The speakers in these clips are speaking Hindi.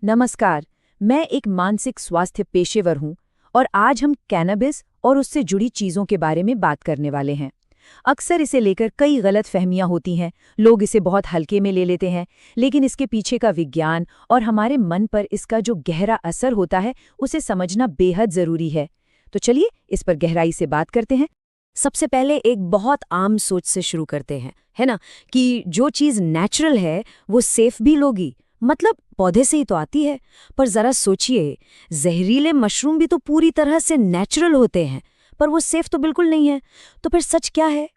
नमस्कार। मैं एक मानसिक स्वास्थ्य पेशेवर हूँ और आज हम कैनबिस और उससे जुड़ी चीज़ों के बारे में बात करने वाले हैं। अक्सर इसे लेकर कई गलतफहमियां होती हैं, लोग इसे बहुत हल्के में ले लेते हैं, लेकिन इसके पीछे का विज्ञान और हमारे मन पर इसका जो गहरा असर होता है, उसे समझना बेहद ज़रूरी है। तो चलिए इस पर गहराई से बात करते हैं। सबसे पहले एक बहुत आम सोच से शुरू करते हैं, है ना, कि जो चीज़ नेचुरल है वो सेफ भी लोगी, मतलब पौधे से ही तो आती है। पर ज़रा सोचिए, जहरीले मशरूम भी तो पूरी तरह से नेचुरल होते हैं, पर वो सेफ तो बिल्कुल नहीं है। तो फिर सच क्या है?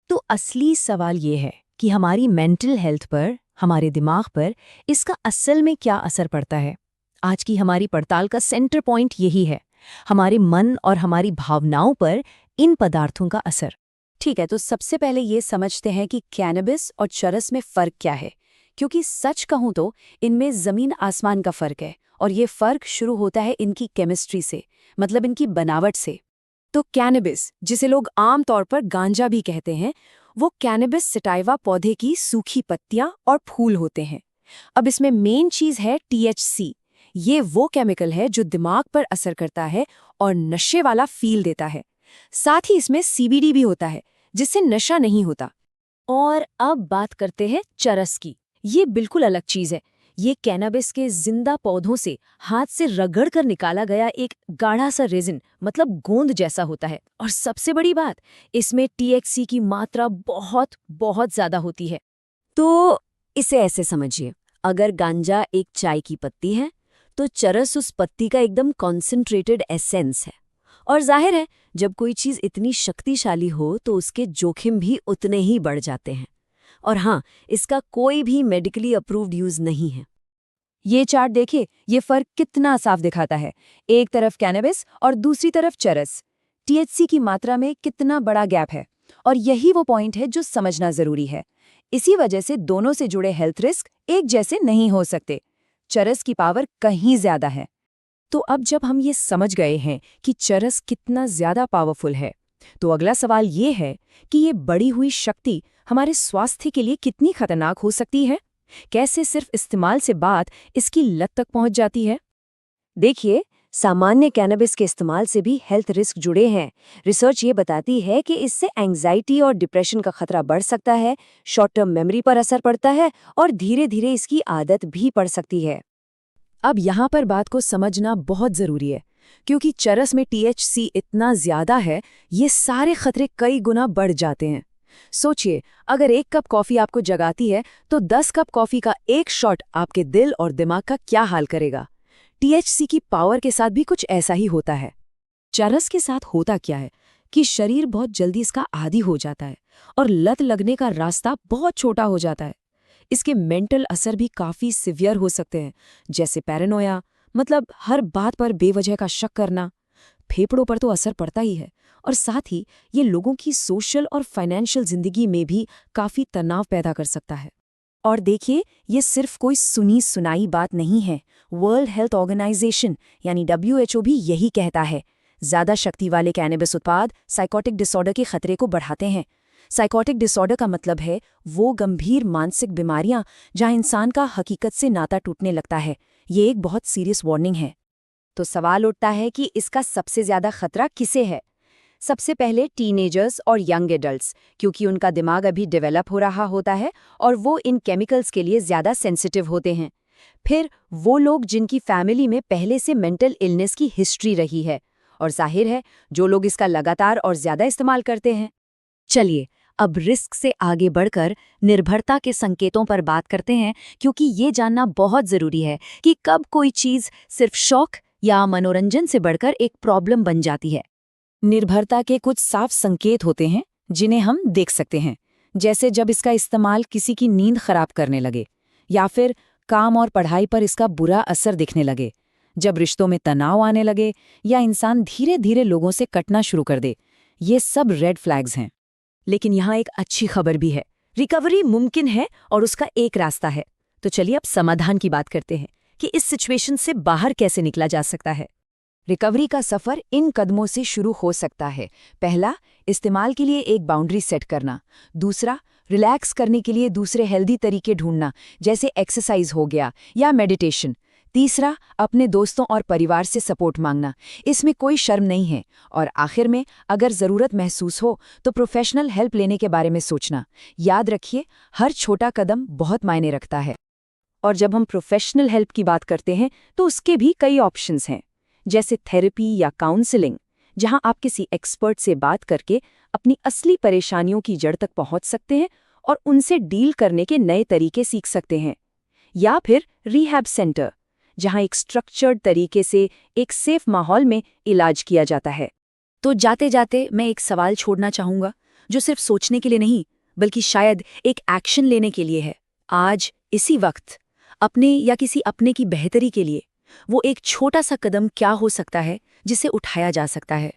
तो असली सवाल ये है कि हमारी मेंटल हेल्थ पर, हमारे दिमाग पर इसका असल में क्या असर पड़ता है। आज की हमारी पड़ताल का सेंटर पॉइंट यही है, हमारे मन और हमारी भावनाओं पर इन पदार्थों का असर। ठीक है, तो सबसे पहले ये समझते हैं कि कैनबिस और चरस में फ़र्क क्या है, क्योंकि सच कहूँ तो इनमें ज़मीन आसमान का फ़र्क है और ये फ़र्क शुरू होता है इनकी केमिस्ट्री से, मतलब इनकी बनावट से। तो कैनबिस, जिसे लोग आम तौर पर गांजा भी कहते हैं, वो कैनबिस सटाइवा पौधे की सूखी पत्तियां और फूल होते हैं। अब इसमें मेन चीज़ है THC। ये वो केमिकल है जो दिमाग पर असर करता है और नशे वाला फील देता है। साथ ही इसमें CBD भी होता है, जिससे नशा नहीं होता। और अब बात करते हैं चरस की। ये बिल्कुल अलग चीज़ है। ये कैनबिस के जिंदा पौधों से हाथ से रगड़ कर निकाला गया एक गाढ़ा सा रेजिन, मतलब गोंद जैसा होता है। और सबसे बड़ी बात, इसमें THC की मात्रा बहुत बहुत ज्यादा होती है। तो इसे ऐसे समझिए, अगर गांजा एक चाय की पत्ती है, तो चरस उस पत्ती का एकदम कॉन्सेंट्रेटेड एसेंस है। और जाहिर है, जब कोई चीज़ इतनी शक्तिशाली हो तो उसके जोखिम भी उतने ही बढ़ जाते हैं। और हाँ, इसका कोई भी मेडिकली अप्रूव्ड यूज़ नहीं है। ये चार्ट देखिए, ये फ़र्क कितना साफ दिखाता है। एक तरफ कैनबिस और दूसरी तरफ चरस। THC की मात्रा में कितना बड़ा गैप है, और यही वो पॉइंट है जो समझना ज़रूरी है। इसी वजह से दोनों से जुड़े हेल्थ रिस्क एक जैसे नहीं हो सकते। चरस की पावर कहीं ज़्यादा है। तो अब जब हम ये समझ गए हैं कि चरस कितना ज़्यादा पावरफुल है, तो अगला सवाल ये है कि ये बढ़ी हुई शक्ति हमारे स्वास्थ्य के लिए कितनी खतरनाक हो सकती है। कैसे सिर्फ इस्तेमाल से बात इसकी लत तक पहुंच जाती है। देखिए, सामान्य कैनबिस के इस्तेमाल से भी हेल्थ रिस्क जुड़े हैं। रिसर्च ये बताती है कि इससे एंग्जाइटी और डिप्रेशन का खतरा बढ़ सकता है, शॉर्ट टर्म मेमोरी पर असर पड़ता है और धीरे धीरे इसकी आदत भी पड़ सकती है। अब यहाँ पर बात को समझना बहुत ज़रूरी है, क्योंकि चरस में THC इतना ज़्यादा है, ये सारे खतरे कई गुना बढ़ जाते हैं। सोचिए, अगर 1 कप कॉफ़ी आपको जगाती है, तो 10 कप कॉफ़ी का एक शॉट आपके दिल और दिमाग का क्या हाल करेगा। THC की पावर के साथ भी कुछ ऐसा ही होता है। चरस के साथ होता क्या है कि शरीर बहुत जल्दी इसका आदी हो जाता है और लत लगने का रास्ता बहुत छोटा हो जाता है। इसके मेंटल असर भी काफ़ी सिवियर हो सकते हैं, जैसे पैरानोया, मतलब हर बात पर बेवजह का शक करना। फेफड़ों पर तो असर पड़ता ही है, और साथ ही ये लोगों की सोशल और फाइनेंशियल जिंदगी में भी काफ़ी तनाव पैदा कर सकता है। और देखिए, ये सिर्फ कोई सुनी सुनाई बात नहीं है। वर्ल्ड हेल्थ ऑर्गेनाइजेशन यानी WHO भी यही कहता है। ज़्यादा शक्ति वाले कैनबिस उत्पाद साइकोटिक डिसऑर्डर के खतरे को बढ़ाते हैं। साइकोटिक डिसऑर्डर का मतलब है वो गंभीर मानसिक बीमारियां जहां इंसान का हकीकत से नाता टूटने लगता है। ये एक बहुत सीरियस वार्निंग है। तो सवाल उठता है कि इसका सबसे ज़्यादा खतरा किसे है। सबसे पहले टीनेजर्स और यंग एडल्ट्स, क्योंकि उनका दिमाग अभी डेवलप हो रहा होता है और वो इन केमिकल्स के लिए ज़्यादा सेंसिटिव होते हैं। फिर वो लोग जिनकी फैमिली में पहले से मेंटल इलनेस की हिस्ट्री रही है, और जाहिर है जो लोग इसका लगातार और ज़्यादा इस्तेमाल करते हैं। चलिए, अब रिस्क से आगे बढ़कर निर्भरता के संकेतों पर बात करते हैं, क्योंकि ये जानना बहुत ज़रूरी है कि कब कोई चीज़ सिर्फ शौक या मनोरंजन से बढ़कर एक प्रॉब्लम बन जाती है। निर्भरता के कुछ साफ संकेत होते हैं जिन्हें हम देख सकते हैं, जैसे जब इसका इस्तेमाल किसी की नींद खराब करने लगे, या फिर काम और पढ़ाई पर इसका बुरा असर दिखने लगे, जब रिश्तों में तनाव आने लगे, या इंसान धीरे धीरे लोगों से कटना शुरू कर दे। ये सब रेड फ्लैग्स हैं। लेकिन यहाँ एक अच्छी खबर भी है, रिकवरी मुमकिन है और उसका एक रास्ता है। तो चलिए अब समाधान की बात करते हैं कि इस सिचुएशन से बाहर कैसे निकला जा सकता है। रिकवरी का सफ़र इन कदमों से शुरू हो सकता है। पहला, इस्तेमाल के लिए एक बाउंड्री सेट करना। दूसरा, रिलैक्स करने के लिए दूसरे हेल्दी तरीके ढूंढना, जैसे एक्सरसाइज हो गया या मेडिटेशन। तीसरा, अपने दोस्तों और परिवार से सपोर्ट मांगना। इसमें कोई शर्म नहीं है। और आखिर में, अगर ज़रूरत महसूस हो तो प्रोफेशनल हेल्प लेने के बारे में सोचना। याद रखिए, हर छोटा कदम बहुत मायने रखता है। और जब हम प्रोफेशनल हेल्प की बात करते हैं तो उसके भी कई ऑप्शंस हैं, जैसे थेरेपी या काउंसलिंग, जहां आप किसी एक्सपर्ट से बात करके अपनी असली परेशानियों की जड़ तक पहुंच सकते हैं और उनसे डील करने के नए तरीके सीख सकते हैं। या फिर रिहैब सेंटर, जहां एक स्ट्रक्चर्ड तरीके से एक सेफ माहौल में इलाज किया जाता है। तो जाते जाते मैं एक सवाल छोड़ना चाहूंगा, जो सिर्फ सोचने के लिए नहीं बल्कि शायद एक एक्शन लेने के लिए है। आज इसी वक्त अपने या किसी अपने की बेहतरी के लिए वो एक छोटा सा कदम क्या हो सकता है जिसे उठाया जा सकता है?